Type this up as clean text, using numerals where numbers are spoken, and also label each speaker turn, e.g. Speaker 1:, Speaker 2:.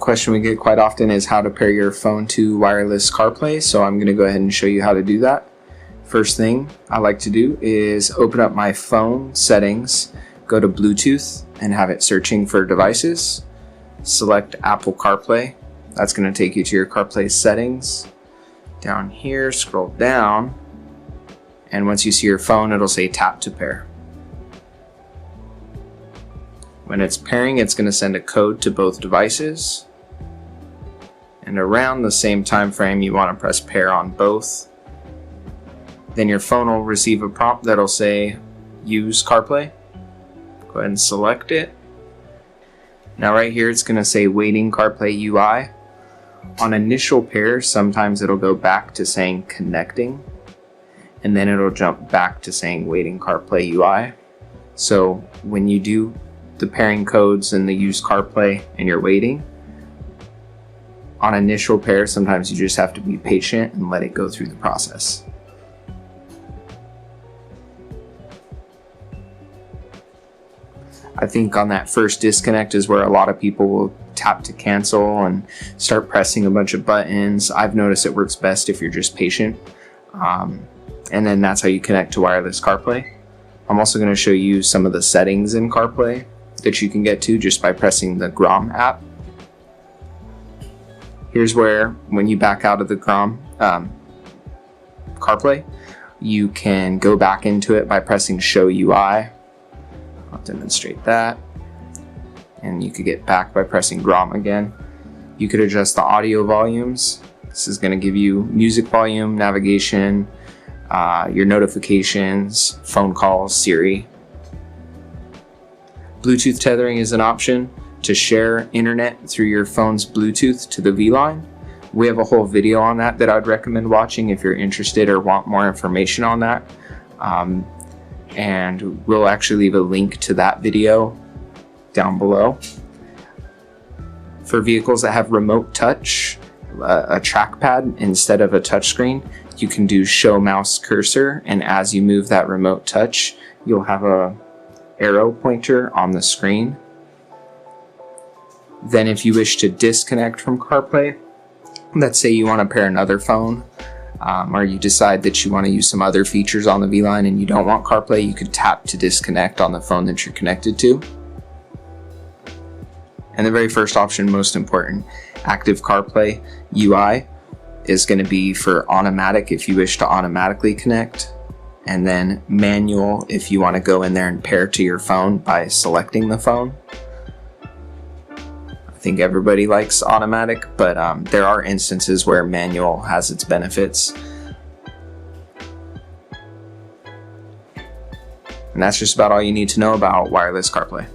Speaker 1: question we get quite often is how to pair your phone to wireless CarPlay, so I'm going to go ahead and show you how to do that. First thing I like to do is open up my phone settings, go to Bluetooth and have it searching for devices. Select Apple CarPlay. That's going to take you to your CarPlay settings. Down here, scroll down, and once you see your phone, it'll say tap to pair. When it's pairing, it's going to send a code to both devices. And around the same time frame, you want to press pair on both. Then your phone will receive a prompt that'll say use CarPlay. Go ahead and select it. Now right here, it's going to say waiting CarPlay UI. On initial pair, sometimes it'll go back to saying connecting, and then it'll jump back to saying waiting CarPlay UI. So when you do the pairing codes and the use CarPlay and you're waiting, on initial pair, sometimes you just have to be patient and let it go through the process. I think on that first disconnect is where a lot of people will tap to cancel and start pressing a bunch of buttons. I've noticed it works best if you're just patient. And then that's how you connect to wireless CarPlay. I'm also going to show you some of the settings in CarPlay that you can get to just by pressing the GROM app. Here's where, when you back out of the GROM CarPlay, you can go back into it by pressing Show UI. I'll demonstrate that. And you could get back by pressing GROM again. You could adjust the audio volumes. This is going to give you music volume, navigation, your notifications, phone calls, Siri. Bluetooth tethering is an option to share internet through your phone's Bluetooth to the VLine. We have a whole video on that I'd recommend watching if you're interested or want more information on that. And we'll actually leave a link to that video down below. For vehicles that have remote touch, a trackpad instead of a touchscreen, you can do show mouse cursor, and as you move that remote touch, you'll have a arrow pointer on the screen. Then if you wish to disconnect from CarPlay, let's say you want to pair another phone, or you decide that you want to use some other features on the VLine and you don't want CarPlay, you could tap to disconnect on the phone that you're connected to. And the very first option, most important, active CarPlay UI, is going to be for automatic if you wish to automatically connect, and then manual if you want to go in there and pair to your phone by selecting the phone. I think everybody likes automatic, but there are instances where manual has its benefits. And that's just about all you need to know about wireless CarPlay.